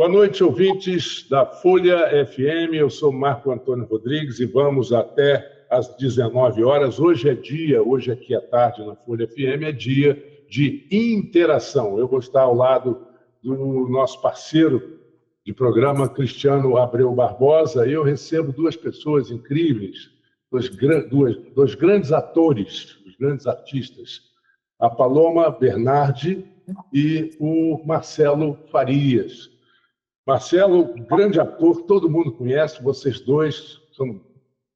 Boa noite, ouvintes da Folha FM. Eu sou Marco Antônio Rodrigues e vamos até às 19 horas. Hoje aqui à tarde na Folha FM, é dia de interação. Eu vou estar ao lado do nosso parceiro de programa, Cristiano Abreu Barbosa. Eu recebo duas pessoas incríveis, dois grandes atores, os grandes artistas, a Paloma Bernardi e o Marcelo Farias. Marcelo, grande ator, todo mundo conhece, vocês dois são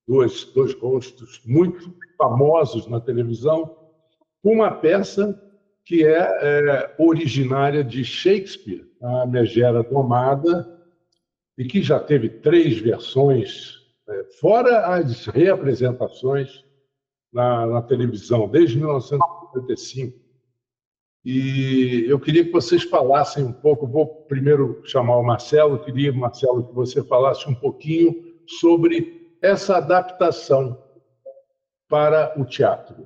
dois rostos muito famosos na televisão, uma peça que é originária de Shakespeare, a Megera Domada, e que já teve 3 versões, fora as reapresentações na televisão, desde 1955. E eu queria que vocês falassem um pouco, vou primeiro chamar o Marcelo, queria, Marcelo, que você falasse um pouquinho sobre essa adaptação para o teatro.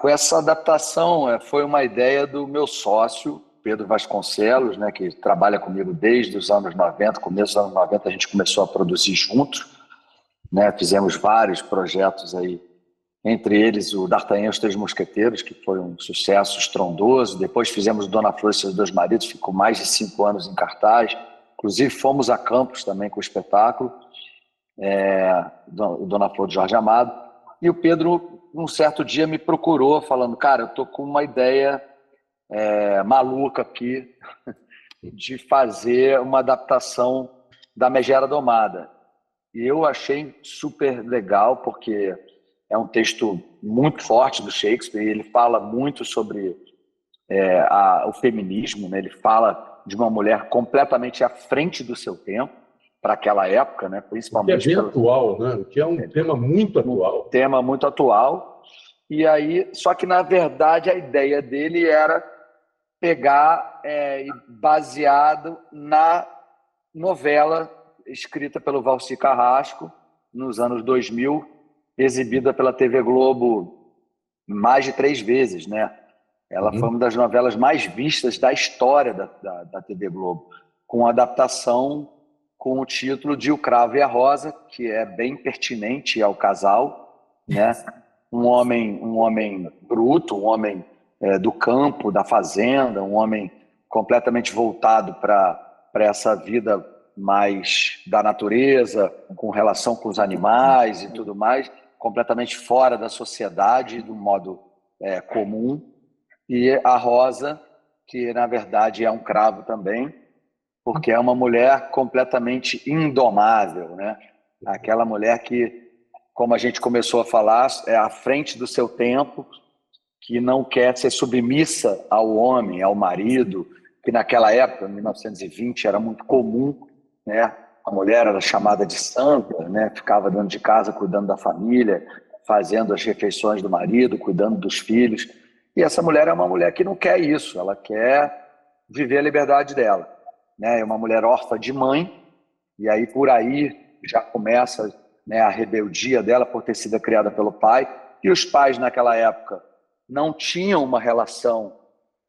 Com essa adaptação foi uma ideia do meu sócio, Pedro Vasconcelos, né, que trabalha comigo desde os anos 90, começo dos anos 90 a gente começou a produzir juntos, né, fizemos vários projetos aí, entre eles o D'Artagnan e os Três Mosqueteiros, que foi um sucesso estrondoso. Depois fizemos Dona Flor e seus Dois Maridos, ficou mais de 5 anos em cartaz. Inclusive fomos a Campos também com o espetáculo, Dona Flor de Jorge Amado. E o Pedro, um certo dia, me procurou falando: cara, eu estou com uma ideia maluca aqui de fazer uma adaptação da Megera Domada. E eu achei super legal, porque é um texto muito forte do Shakespeare, ele fala muito sobre o feminismo, né? Ele fala de uma mulher completamente à frente do seu tempo, para aquela época, né? Principalmente. Que é bem atual, né? Que é um tema muito atual. Um tema muito atual. E aí, só que, na verdade, a ideia dele era pegar baseado na novela escrita pelo Valci Carrasco, nos anos 2000, exibida pela TV Globo mais de 3 vezes, né? Ela foi uma das novelas mais vistas da história da TV Globo, com adaptação com o título de O Cravo e a Rosa, que é bem pertinente ao casal, né? Um homem bruto, um homem do campo, da fazenda, um homem completamente voltado para essa vida mais da natureza, com relação com os animais e tudo mais, completamente fora da sociedade, do modo comum. E a Rosa, que na verdade é um cravo também, porque é uma mulher completamente indomável, né? Aquela mulher que, como a gente começou a falar, é à frente do seu tempo, que não quer ser submissa ao homem, ao marido, que naquela época, em 1920, era muito comum, né? A mulher era chamada de santa, né? Ficava dentro de casa cuidando da família, fazendo as refeições do marido, cuidando dos filhos. E essa mulher é uma mulher que não quer isso, ela quer viver a liberdade dela, né? É uma mulher órfã de mãe, e aí por aí já começa, né, a rebeldia dela por ter sido criada pelo pai. E os pais naquela época não tinham uma relação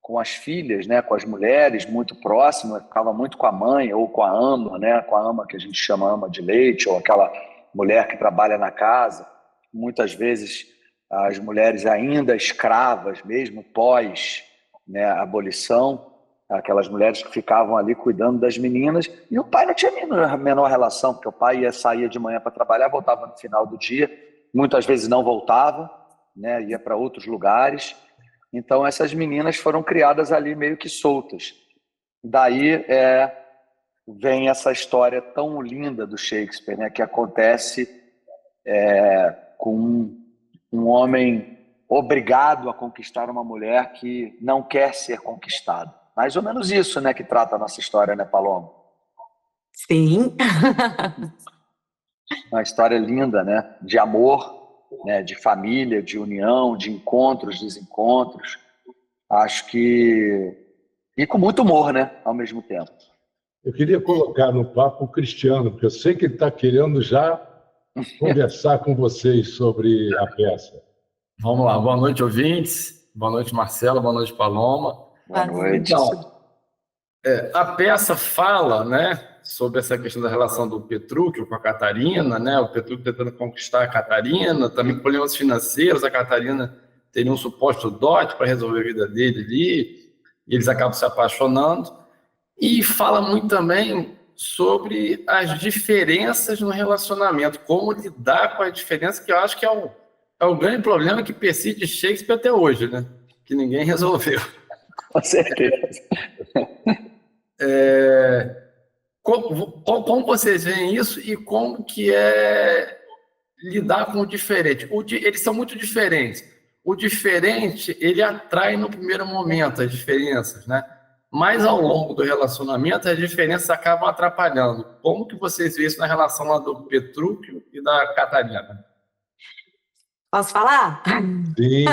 com as filhas, né, com as mulheres muito próxima, ficava muito com a mãe ou com a ama, né, com a ama que a gente chama ama de leite, ou aquela mulher que trabalha na casa. Muitas vezes as mulheres ainda escravas, mesmo pós, né, abolição, aquelas mulheres que ficavam ali cuidando das meninas, e o pai não tinha a menor relação, porque o pai saía de manhã para trabalhar, voltava no final do dia, muitas vezes não voltava, né, ia para outros lugares. Então essas meninas foram criadas ali meio que soltas. Daí vem essa história tão linda do Shakespeare, né, que acontece com um homem obrigado a conquistar uma mulher que não quer ser conquistada. Mais ou menos isso, né, que trata a nossa história, né, Paloma? Sim. Uma história linda, né, de amor, né, de família, de união, de encontros, desencontros. Acho que... E com muito humor, né, ao mesmo tempo. Eu queria colocar no papo o Cristiano, porque eu sei que ele está querendo já conversar com vocês sobre a peça. Vamos lá. Boa noite, ouvintes. Boa noite, Marcelo. Boa noite, Paloma. Boa noite. Então, A peça fala, né, sobre essa questão da relação do Petrúquio com a Catarina, né, o Petrúquio tentando conquistar a Catarina, também problemas financeiros, a Catarina teria um suposto dote para resolver a vida dele ali, e eles acabam se apaixonando, e fala muito também sobre as diferenças no relacionamento, como lidar com a diferença, que eu acho que é o grande problema que persiste de Shakespeare até hoje, né, que ninguém resolveu. Com certeza. Como vocês veem isso e como que é lidar com o diferente? Eles são muito diferentes. O diferente, ele atrai no primeiro momento as diferenças, né? Mas ao longo do relacionamento, as diferenças acabam atrapalhando. Como que vocês veem isso na relação lá do Petrúquio e da Catarina? Posso falar? Sim.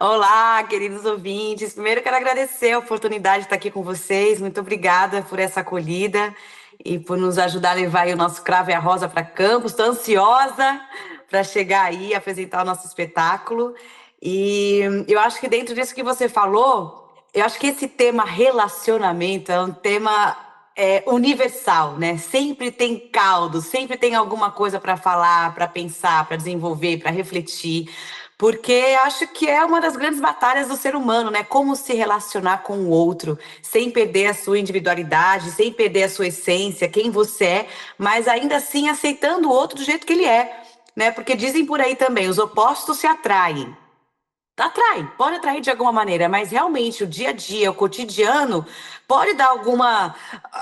Olá, queridos ouvintes. Primeiro, quero agradecer a oportunidade de estar aqui com vocês. Muito obrigada por essa acolhida e por nos ajudar a levar aí o nosso Cravo e a Rosa para Campos. Estou ansiosa para chegar aí e apresentar o nosso espetáculo. E eu acho que dentro disso que você falou, eu acho que esse tema relacionamento é um tema universal, né? Sempre tem caldo, sempre tem alguma coisa para falar, para pensar, para desenvolver, para refletir. Porque acho que é uma das grandes batalhas do ser humano, né? Como se relacionar com o outro, sem perder a sua individualidade, sem perder a sua essência, quem você é, mas ainda assim aceitando o outro do jeito que ele é, né? Porque dizem por aí também, os opostos se atraem. Atrai, pode atrair de alguma maneira, mas realmente o dia a dia, o cotidiano, pode dar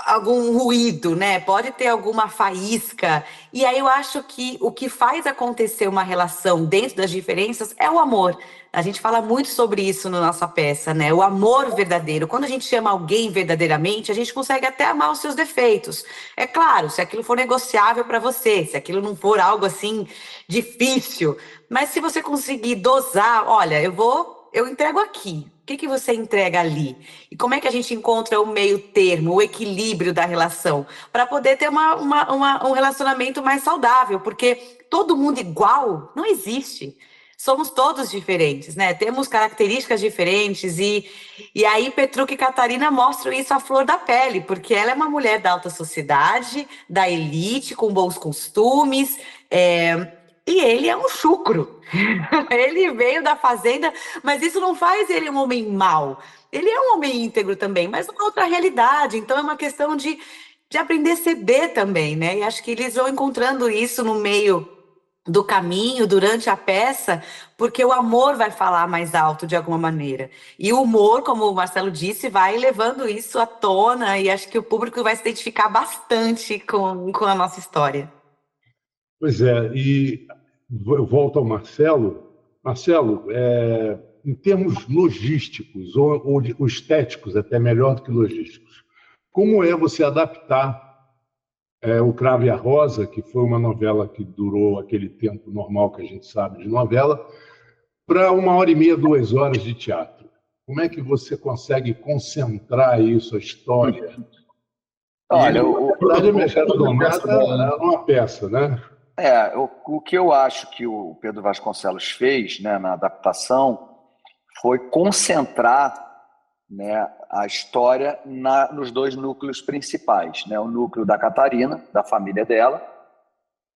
algum ruído, né? Pode ter alguma faísca. E aí eu acho que o que faz acontecer uma relação dentro das diferenças é o amor. A gente fala muito sobre isso na nossa peça, né? O amor verdadeiro. Quando a gente ama alguém verdadeiramente, a gente consegue até amar os seus defeitos. É claro, se aquilo for negociável para você, se aquilo não for algo assim difícil. Mas se você conseguir dosar, olha, eu entrego aqui. O que você entrega ali? E como é que a gente encontra o meio termo, o equilíbrio da relação? Para poder ter um relacionamento mais saudável, porque todo mundo igual não existe. Somos todos diferentes, né? Temos características diferentes e aí Petrúquio e Catarina mostram isso à flor da pele, porque ela é uma mulher da alta sociedade, da elite, com bons costumes, e ele é um chucro. Ele veio da fazenda, mas isso não faz ele um homem mau. Ele é um homem íntegro também, mas uma outra realidade. Então é uma questão de aprender a ceder também, né? E acho que eles vão encontrando isso no meio do caminho, durante a peça, porque o amor vai falar mais alto de alguma maneira. E o humor, como o Marcelo disse, vai levando isso à tona e acho que o público vai se identificar bastante com a nossa história. Pois é, e eu volto ao Marcelo. Marcelo, em termos logísticos, ou estéticos, até melhor do que logísticos, como é você adaptar o Cravo e a Rosa, que foi uma novela que durou aquele tempo normal que a gente sabe de novela, para 1h30, 2 horas de teatro? Como é que você consegue concentrar isso, a história? Olha, Na verdade, a Mexera Domada numa peça, né? o que eu acho que o Pedro Vasconcelos fez, né, na adaptação foi concentrar, né, a história nos dois núcleos principais, né? O núcleo da Catarina, da família dela,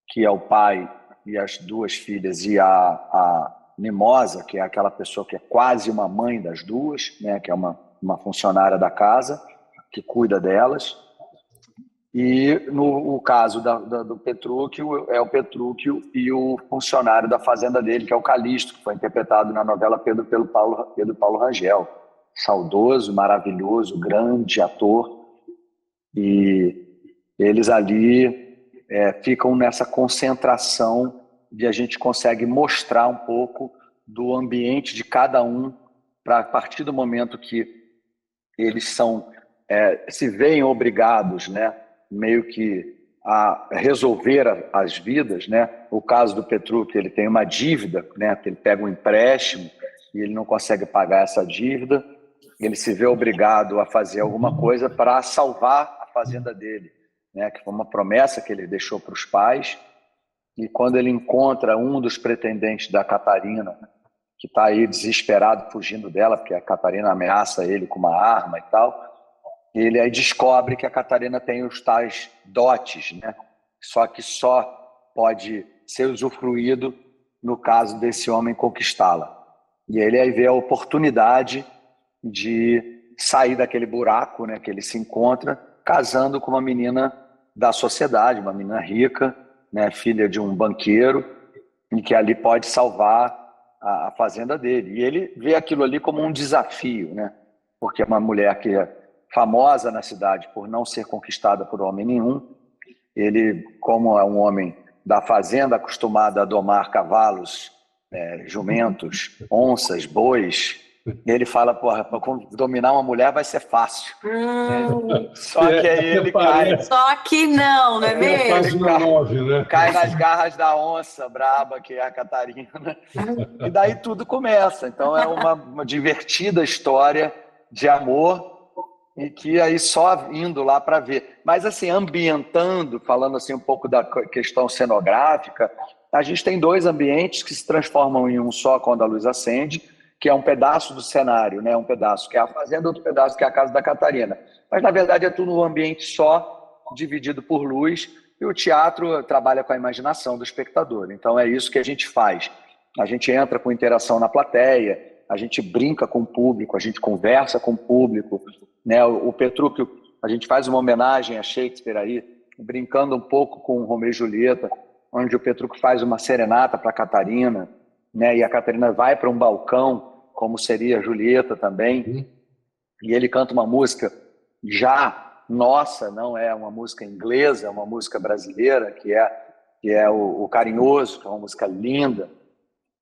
que é o pai e as duas filhas, e a Mimosa, que é aquela pessoa que é quase uma mãe das duas, né, que é uma funcionária da casa, que cuida delas. E no caso do Petrúquio, é o Petrúquio e o funcionário da fazenda dele, que é o Calixto, que foi interpretado na novela Pedro Paulo Rangel. Saudoso, maravilhoso, grande ator. E eles ali ficam nessa concentração de a gente consegue mostrar um pouco do ambiente de cada um, para a partir do momento que eles se veem obrigados, né, meio que a resolver as vidas, né? O caso do Petrúquio, ele tem uma dívida, né? Ele pega um empréstimo e ele não consegue pagar essa dívida, ele se vê obrigado a fazer alguma coisa para salvar a fazenda dele, né? Que foi uma promessa que ele deixou para os pais. E quando ele encontra um dos pretendentes da Catarina, que está aí desesperado fugindo dela, porque a Catarina ameaça ele com uma arma e tal, Ele aí descobre que a Catarina tem os tais dotes, né? Só que só pode ser usufruído no caso desse homem conquistá-la. E ele aí vê a oportunidade de sair daquele buraco, né, que ele se encontra, casando com uma menina da sociedade, uma menina rica, né, filha de um banqueiro, e que ali pode salvar a fazenda dele. E ele vê aquilo ali como um desafio, né? Porque é uma mulher que é famosa na cidade por não ser conquistada por homem nenhum. Ele, como é um homem da fazenda, acostumado a domar cavalos, jumentos, onças, bois, ele fala, porra, para dominar uma mulher vai ser fácil. Só que aí ele cai. Só que não, não é mesmo? Página 9, né? Cai nas garras da onça braba, que é a Catarina. E daí tudo começa. Então é uma divertida história de amor, e que aí só indo lá para ver. Mas assim, ambientando, falando assim um pouco da questão cenográfica, a gente tem 2 ambientes que se transformam em um só quando a luz acende, que é um pedaço do cenário, né? Um pedaço que é a fazenda, outro pedaço que é a casa da Catarina. Mas na verdade é tudo um ambiente só, dividido por luz, e o teatro trabalha com a imaginação do espectador. Então é isso que a gente faz. A gente entra com interação na plateia, a gente brinca com o público, a gente conversa com o público, né? O Petrúquio, a gente faz uma homenagem a Shakespeare aí, brincando um pouco com Romeu e Julieta, onde o Petrúquio faz uma serenata para a Catarina, né? E a Catarina vai para um balcão, como seria a Julieta também, e ele canta uma música já nossa, não é uma música inglesa, é uma música brasileira, que é o Carinhoso, que é uma música linda.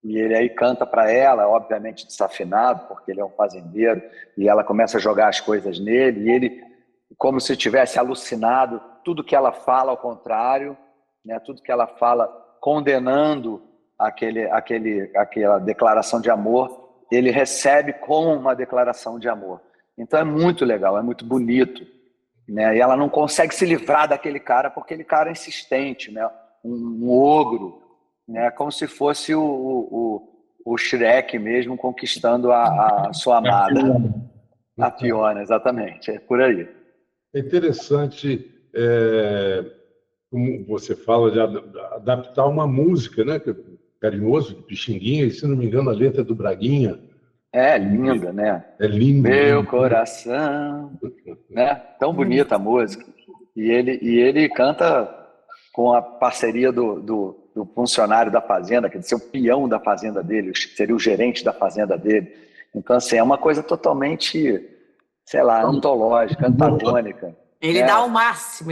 E ele aí canta para ela, obviamente desafinado, porque ele é um fazendeiro, e ela começa a jogar as coisas nele, e ele, como se tivesse alucinado, tudo que ela fala ao contrário, né? Tudo que ela fala condenando aquela declaração de amor, ele recebe como uma declaração de amor. Então é muito legal, é muito bonito, né? E ela não consegue se livrar daquele cara, porque aquele cara é insistente, né? Um ogro, né? Como se fosse o Shrek mesmo conquistando a sua amada. A Fiona, exatamente, é por aí. É interessante, como você fala, de adaptar uma música, né? Carinhoso, de Pixinguinha, e se não me engano a letra é do Braguinha. É linda, né? É linda. Meu coração, né? Tão bonita a música. E ele canta com a parceria do funcionário da fazenda, quer dizer, o peão da fazenda dele, seria o gerente da fazenda dele. Então, assim, é uma coisa totalmente, sei lá, antológica, antagônica. Ele dá o máximo,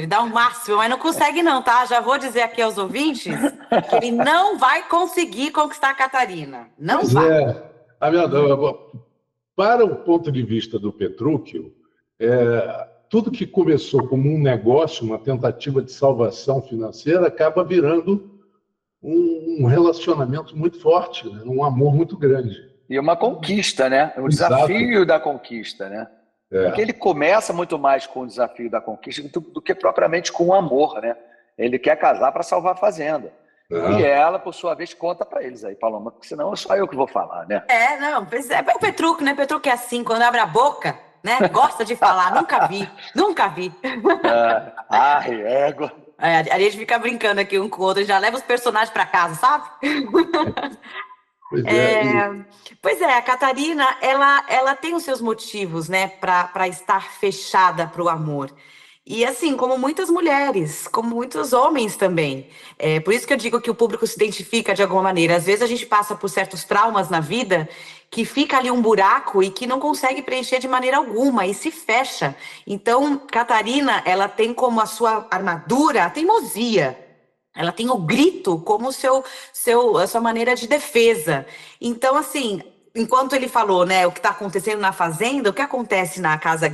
mas não consegue não, tá? Já vou dizer aqui aos ouvintes que ele não vai conseguir conquistar a Catarina. Não vai. Para o ponto de vista do Petrúquio, tudo que começou como um negócio, uma tentativa de salvação financeira, acaba virando um relacionamento muito forte, né? Um amor muito grande. E uma conquista, né? O desafio da conquista, né? Porque ele começa muito mais com o desafio da conquista do que propriamente com o amor, né? Ele quer casar para salvar a fazenda. E ela, por sua vez, conta para eles aí, Paloma, porque senão é só eu que vou falar, né? Pois é o Petrúquio, né? Petrúquio é assim, quando abre a boca, né? Gosta de falar, nunca vi. Égua. A gente fica brincando aqui um com o outro, já leva os personagens para casa, sabe? Pois é, a Catarina, ela tem os seus motivos, né, para estar fechada para o amor. E assim, como muitas mulheres, como muitos homens também. Por isso que eu digo que o público se identifica de alguma maneira. Às vezes a gente passa por certos traumas na vida que fica ali um buraco e que não consegue preencher de maneira alguma e se fecha. Então, Catarina, ela tem como a sua armadura a teimosia. Ela tem o grito como a sua maneira de defesa. Então, assim, enquanto ele falou, né, o que está acontecendo na fazenda, o que acontece na casa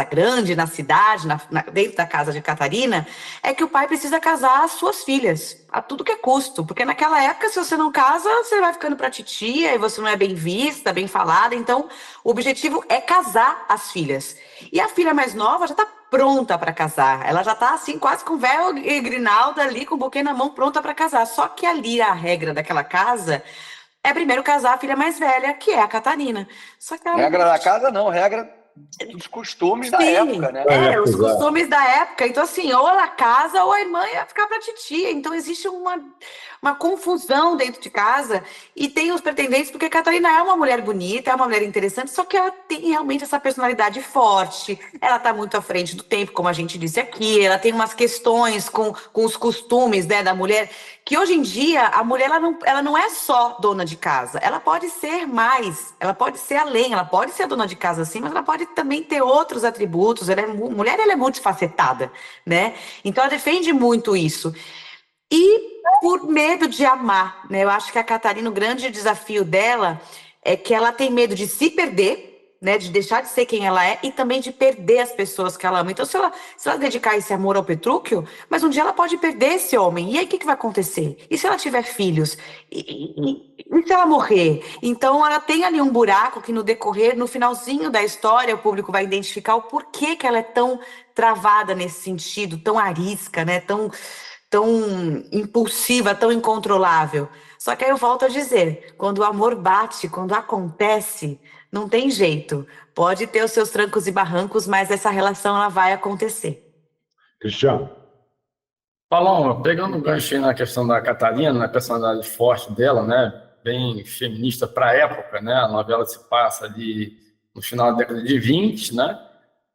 grande, na cidade, dentro da casa de Catarina, é que o pai precisa casar as suas filhas, a tudo que é custo. Porque naquela época, se você não casa, você vai ficando para titia e você não é bem vista, bem falada. Então, o objetivo é casar as filhas. E a filha mais nova já está pronta para casar. Ela já está assim, quase com véu e grinalda ali, com o buquê na mão, pronta para casar. Só que ali a regra daquela casa é primeiro casar a filha mais velha, que é a Catarina. Só que regra da casa não, regra dos costumes da Sim, época, né? os costumes da época. Então, assim, ou ela casa ou a irmã ia ficar para a titia. Então, existe uma confusão dentro de casa. E tem os pretendentes, porque a Catarina é uma mulher bonita, é uma mulher interessante, só que ela tem realmente essa personalidade forte. Ela está muito à frente do tempo, como a gente disse aqui. Ela tem umas questões com os costumes, né, da mulher, que hoje em dia a mulher ela não é só dona de casa. Ela pode ser mais, ela pode ser além, ela pode ser dona de casa sim, mas ela pode também ter outros atributos. Mulher ela é multifacetada, né? Então ela defende muito isso. E por medo de amar, né? Eu acho que a Catarina, o grande desafio dela é que ela tem medo de se perder, né? De deixar de ser quem ela é e também de perder as pessoas que ela ama. Então, se ela dedicar esse amor ao Petrúquio, mas um dia ela pode perder esse homem. E aí, o que vai acontecer? E se ela tiver filhos? E se ela morrer? Então, ela tem ali um buraco que no decorrer, no finalzinho da história, o público vai identificar o porquê que ela é tão travada nesse sentido, tão arisca, né? Tão impulsiva, tão incontrolável. Só que aí eu volto a dizer, quando o amor bate, quando acontece, não tem jeito. Pode ter os seus trancos e barrancos, mas essa relação ela vai acontecer. Cristiano. Paulão, pegando um gancho aí na questão da Catarina, na personalidade forte dela, né, bem feminista para a época, né, a novela se passa ali no final da década de 20, né,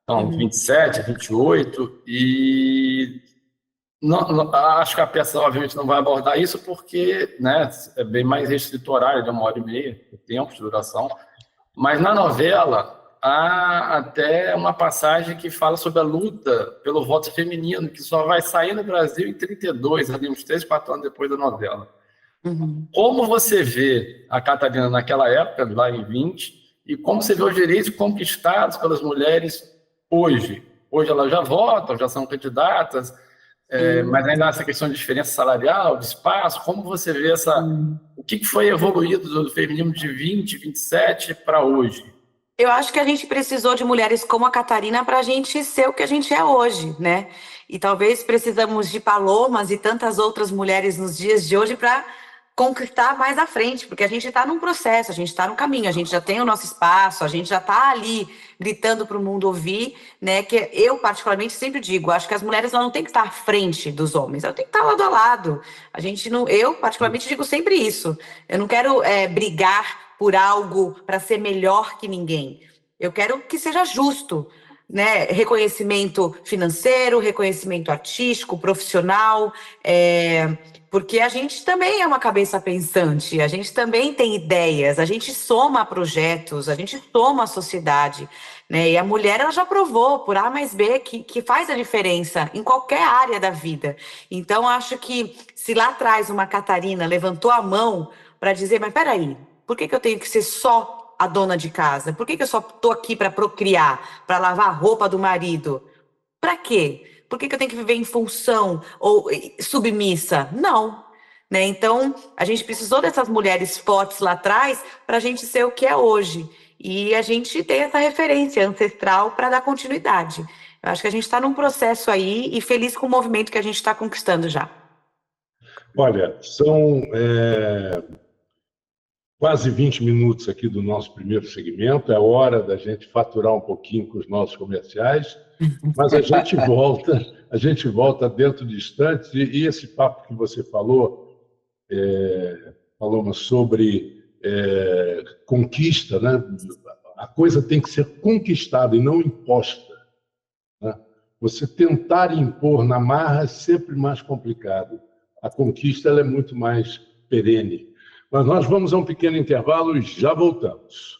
então 27, 28, e não, acho que a peça, obviamente, não vai abordar isso porque, né, é bem mais restrito horário, de 1h30 de tempo de duração. Mas na novela há até uma passagem que fala sobre a luta pelo voto feminino, que só vai sair no Brasil em 32, ali uns 3, 4 anos depois da novela. Como você vê a Catarina naquela época, lá em 20, e como você vê os direitos conquistados pelas mulheres hoje? Hoje elas já votam, já são candidatas, mas ainda há essa questão de diferença salarial, de espaço. Como você vê o que foi evoluído do feminismo de 20, 27 para hoje? Eu acho que a gente precisou de mulheres como a Catarina para a gente ser o que a gente é hoje, né? E talvez precisamos de Palomas e tantas outras mulheres nos dias de hoje para conquistar mais à frente, porque a gente está num processo, a gente está no caminho, a gente já tem o nosso espaço, a gente já está ali gritando para o mundo ouvir, né? Que eu particularmente sempre digo, acho que as mulheres não têm que estar à frente dos homens, elas têm que estar lado a lado. A gente não, eu particularmente digo sempre isso. Eu não quero brigar por algo para ser melhor que ninguém. Eu quero que seja justo, né? Reconhecimento financeiro, reconhecimento artístico, profissional, porque a gente também é uma cabeça pensante, a gente também tem ideias, a gente soma projetos, a gente soma a sociedade, né? E a mulher ela já provou por A mais B que faz a diferença em qualquer área da vida. Então, acho que se lá atrás uma Catarina levantou a mão para dizer, mas peraí, por que eu tenho que ser só a dona de casa? Por que eu só estou aqui para procriar, para lavar a roupa do marido? Para quê? Por que eu tenho que viver em função ou submissa? Não. Né? Então, a gente precisou dessas mulheres fortes lá atrás para a gente ser o que é hoje. E a gente tem essa referência ancestral para dar continuidade. Eu acho que a gente está num processo aí e feliz com o movimento que a gente está conquistando já. Olha, são quase 20 minutos aqui do nosso primeiro segmento. É hora da gente faturar um pouquinho com os nossos comerciais, mas a gente volta dentro de instantes. E esse papo que você falou, sobre conquista, né? A coisa tem que ser conquistada e não imposta, né? Você tentar impor na marra é sempre mais complicado. A conquista ela é muito mais perene. Mas nós vamos a um pequeno intervalo e já voltamos.